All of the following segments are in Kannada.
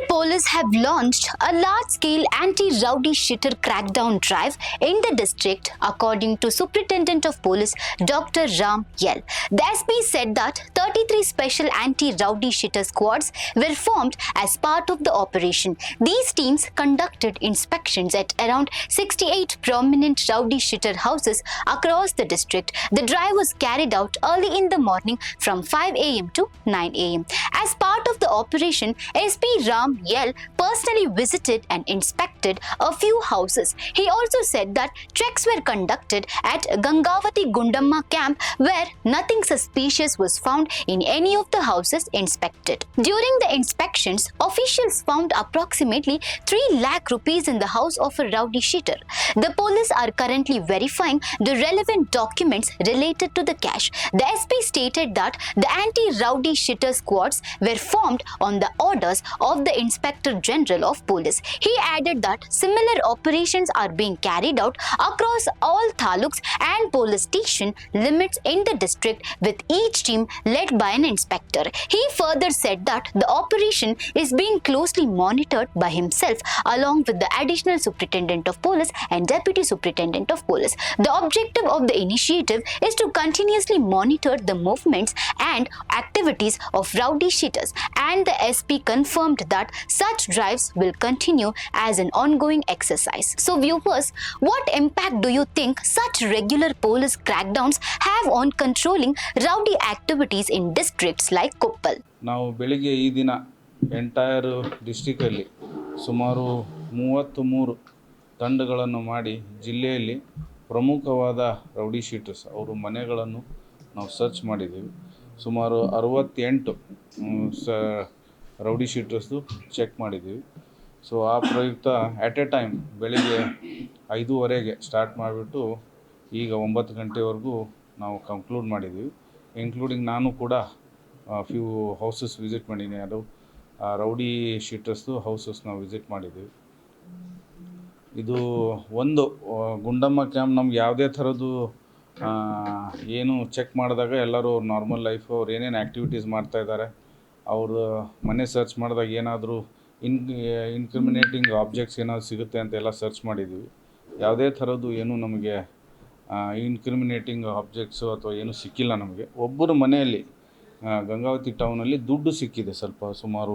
Police have launched a large-scale anti-rowdy shitter crackdown drive in the district, according to Superintendent of Police Dr. Ram Yel. The SP said that 33 special anti-rowdy shitter squads were formed as part of the operation. These teams conducted inspections at around 68 prominent rowdy shitter houses across the district. The drive was carried out early in the morning from 5 a.m. to 9 a.m. As part of the operation, SP Ram Yel personally visited and inspected a few houses. He also said that checks were conducted at Gangavati Gundamma camp where nothing suspicious was found in any of the houses inspected. During the inspections, officials found approximately 3 lakh rupees in the house of a rowdy shitter. The police are currently verifying the relevant documents related to the cash. The SP stated that the anti-rowdy shitter squads were formed on the orders of the Inspector General of Police. He added that similar operations are being carried out across all taluks and police station limits in the district, with each team led by an inspector. He further said that the operation is being closely monitored by himself along with the Additional Superintendent of Police and Deputy Superintendent of Police. The objective of the initiative is to continuously monitor the movements and activities of rowdy shitters, and the SP confirmed that such drives will continue as an ongoing exercise. So viewers, what impact do you think such regular police crackdowns have on controlling rowdy activities in districts like Koppal? ನಾವು ಬೆಳಿಗ್ಗೆ ಈ ದಿನ ಎಂಟೈರ್ ಡಿಸ್ಟಿಕಲ್ಲಿ ಸುಮಾರು 33 ತಂಡಗಳನ್ನು ಮಾಡಿ ಜಿಲ್ಲೆಯಲ್ಲಿ ಪ್ರಮುಖವಾದ ರೌಡಿ ಶೀಟರ್ಸ್ ಅವರ ಮನೆಗಳನ್ನು ನಾವು ಸರ್ಚ್ ಮಾಡಿದ್ದೀವಿ. ಸುಮಾರು 68 ರೌಡಿ ಶೀಟರ್ಸ್ದು ಚೆಕ್ ಮಾಡಿದ್ದೀವಿ. ಸೊ ಆ ಪ್ರಯುಕ್ತ ಎಟ್ ಎ ಟೈಮ್ ಬೆಳಿಗ್ಗೆ 5:30ಗೆ ಸ್ಟಾರ್ಟ್ ಮಾಡಿಬಿಟ್ಟು ಈಗ 9 ಗಂಟೆವರೆಗೂ ನಾವು ಕಂಕ್ಲೂಡ್ ಮಾಡಿದ್ದೀವಿ. ಇನ್ಕ್ಲೂಡಿಂಗ್ ನಾನು ಕೂಡ ಫ್ಯೂ ಹೌಸಸ್ ವಿಸಿಟ್ ಮಾಡಿದ್ದೀನಿ. ಅದು ರೌಡಿ ಶೀಟರ್ಸ್ದು ಹೌಸಸ್ ನಾವು ವಿಸಿಟ್ ಮಾಡಿದ್ದೀವಿ. ಇದು ಒಂದು ಗುಂಡಮ್ಮ ಕ್ಯಾಂಪ್ ನಮ್ಗೆ ಯಾವುದೇ ಥರದ್ದು ಏನು ಚೆಕ್ ಮಾಡಿದಾಗ ಎಲ್ಲರೂ ನಾರ್ಮಲ್ ಲೈಫು ಅವ್ರು ಏನೇನು ಆ್ಯಕ್ಟಿವಿಟೀಸ್ ಮಾಡ್ತಾಯಿದ್ದಾರೆ, ಅವ್ರ ಮನೆ ಸರ್ಚ್ ಮಾಡಿದಾಗ ಏನಾದರೂ ಇನ್ಕ್ರಿಮಿನೇಟಿಂಗ್ ಆಬ್ಜೆಕ್ಟ್ಸ್ ಏನಾದರೂ ಸಿಗುತ್ತೆ ಅಂತೆಲ್ಲ ಸರ್ಚ್ ಮಾಡಿದ್ದೀವಿ. ಯಾವುದೇ ಥರದ್ದು ಏನೂ ನಮಗೆ ಇನ್ಕ್ರಿಮಿನೇಟಿಂಗ್ ಆಬ್ಜೆಕ್ಟ್ಸು ಅಥವಾ ಏನೂ ಸಿಕ್ಕಿಲ್ಲ ನಮಗೆ. ಒಬ್ಬರ ಮನೆಯಲ್ಲಿ ಗಂಗಾವತಿ ಟೌನಲ್ಲಿ ದುಡ್ಡು ಸಿಕ್ಕಿದೆ, ಸ್ವಲ್ಪ ಸುಮಾರು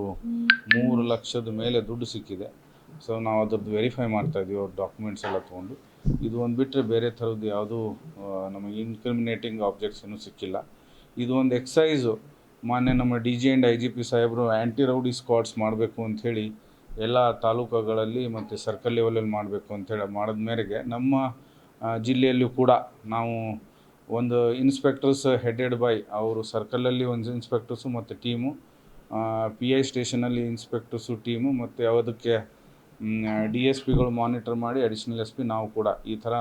3 ಲಕ್ಷದ ಮೇಲೆ ದುಡ್ಡು ಸಿಕ್ಕಿದೆ. ಸೊ ನಾವು ಅದ್ರದ್ದು ವೆರಿಫೈ ಮಾಡ್ತಾಯಿದ್ದೀವಿ, ಅವ್ರ ಡಾಕ್ಯುಮೆಂಟ್ಸ್ ಎಲ್ಲ ತೊಗೊಂಡು. ಇದು ಒಂದು ಬಿಟ್ಟರೆ ಬೇರೆ ಥರದ್ದು ಯಾವುದೂ ನಮಗೆ ಇನ್ಕ್ರಿಮಿನೇಟಿಂಗ್ ಆಬ್ಜೆಕ್ಟ್ಸ್ ಏನೂ ಸಿಕ್ಕಿಲ್ಲ. ಇದು ಒಂದು ಎಕ್ಸೈಸು ಮಾನ್ಯ ನಮ್ಮ DG ಆ್ಯಂಡ್ IGP ಸಾಹೇಬರು ಆ್ಯಂಟಿ ರೌಡಿ ಸ್ಕ್ವಾಡ್ಸ್ ಮಾಡಬೇಕು ಅಂಥೇಳಿ ಎಲ್ಲ ತಾಲೂಕುಗಳಲ್ಲಿ ಮತ್ತು ಸರ್ಕಲ್ ಲೆವೆಲಲ್ಲಿ ಮಾಡಬೇಕು ಅಂಥೇಳಿ ಮಾಡಿದ ಮೇರೆಗೆ ನಮ್ಮ ಜಿಲ್ಲೆಯಲ್ಲೂ ಕೂಡ ನಾವು ಒಂದು ಇನ್ಸ್ಪೆಕ್ಟರ್ಸ್ ಹೆಡೆಡ್ ಬೈ ಅವರು ಸರ್ಕಲಲ್ಲಿ ಒಂದು ಇನ್ಸ್ಪೆಕ್ಟರ್ಸು ಮತ್ತು ಟೀಮು, PI ಸ್ಟೇಷನಲ್ಲಿ ಇನ್ಸ್ಪೆಕ್ಟರ್ಸು ಟೀಮು, ಮತ್ತು ಅದಕ್ಕೆ DSPಗಳು ಮಾನಿಟರ್ ಮಾಡಿ ಅಡಿಷ್ನಲ್ SP ನಾವು ಕೂಡ ಈ ಥರ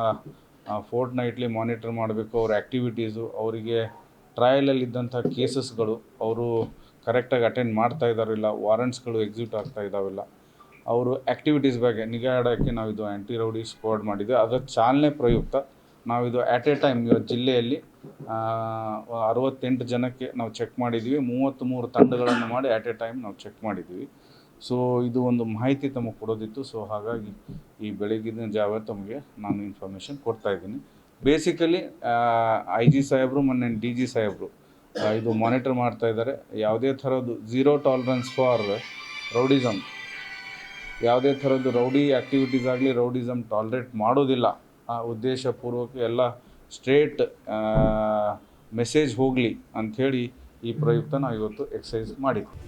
ಫೋರ್ಟ್ನೈಟ್ಲಿ ಮಾನಿಟರ್ ಮಾಡಬೇಕು. ಅವ್ರ ಆ್ಯಕ್ಟಿವಿಟೀಸು, ಅವರಿಗೆ ಟ್ರಯಲಲ್ಲಿದ್ದಂಥ ಕೇಸಸ್ಗಳು ಅವರು ಕರೆಕ್ಟಾಗಿ ಅಟೆಂಡ್ ಮಾಡ್ತಾ ಇದ್ದಾರಿಲ್ಲ, ವಾರಂಟ್ಸ್ಗಳು ಎಕ್ಸಿಕ್ಯೂಟ್ ಆಗ್ತಾ ಇದ್ದಾವಿಲ್ಲ, ಅವರು ಆ್ಯಕ್ಟಿವಿಟೀಸ್ ಬಗ್ಗೆ ನಿಗಾ ಇಡೋಕ್ಕೆ ನಾವಿದು ಆ್ಯಂಟಿ ರೌಡಿ ಸ್ಕ್ವಾಡ್ ಮಾಡಿದ್ದೆ. ಅದರ ಚಾಲನೆ ಪ್ರಯುಕ್ತ ನಾವಿದು ಆ್ಯಟ್ ಎ ಟೈಮ್ ಜಿಲ್ಲೆಯಲ್ಲಿ 68 ಜನಕ್ಕೆ ನಾವು ಚೆಕ್ ಮಾಡಿದ್ವಿ. 33 ತಂಡಗಳನ್ನು ಮಾಡಿ ಆ್ಯಟ್ ಎ ಟೈಮ್ ನಾವು ಚೆಕ್ ಮಾಡಿದ್ವಿ. ಸೊ ಇದು ಒಂದು ಮಾಹಿತಿ ತಮಗೆ ಕೊಡೋದಿತ್ತು. ಸೊ ಹಾಗಾಗಿ ಈ ಬೆಳಗಿನ ಜಾವ ತಮಗೆ ನಾನು ಇನ್ಫಾರ್ಮೇಷನ್ ಕೊಡ್ತಾಯಿದ್ದೀನಿ. ಬೇಸಿಕಲಿ IG ಸಾಹೇಬರು ಮೊನ್ನೆ DG ಸಾಹೇಬರು ಇದು ಮಾನಿಟರ್ ಮಾಡ್ತಾಯಿದ್ದಾರೆ. ಯಾವುದೇ ಥರದ್ದು ಝೀರೋ ಟಾಲರೆನ್ಸ್ ಫಾರ್ ರೌಡಿಸಮ್, ಯಾವುದೇ ಥರದ್ದು ರೌಡಿ ಆ್ಯಕ್ಟಿವಿಟೀಸ್ ಆಗಲಿ ರೌಡಿಸಮ್ ಟಾಲರೇಟ್ ಮಾಡೋದಿಲ್ಲ, ಆ ಉದ್ದೇಶಪೂರ್ವಕ ಎಲ್ಲ ಸ್ಟ್ರೇಟ್ ಮೆಸೇಜ್ ಹೋಗಲಿ ಅಂಥೇಳಿ ಈ ಪ್ರಯುಕ್ತ ನಾವು ಇವತ್ತು ಎಕ್ಸಸೈಸ್ ಮಾಡಿದ್ವಿ.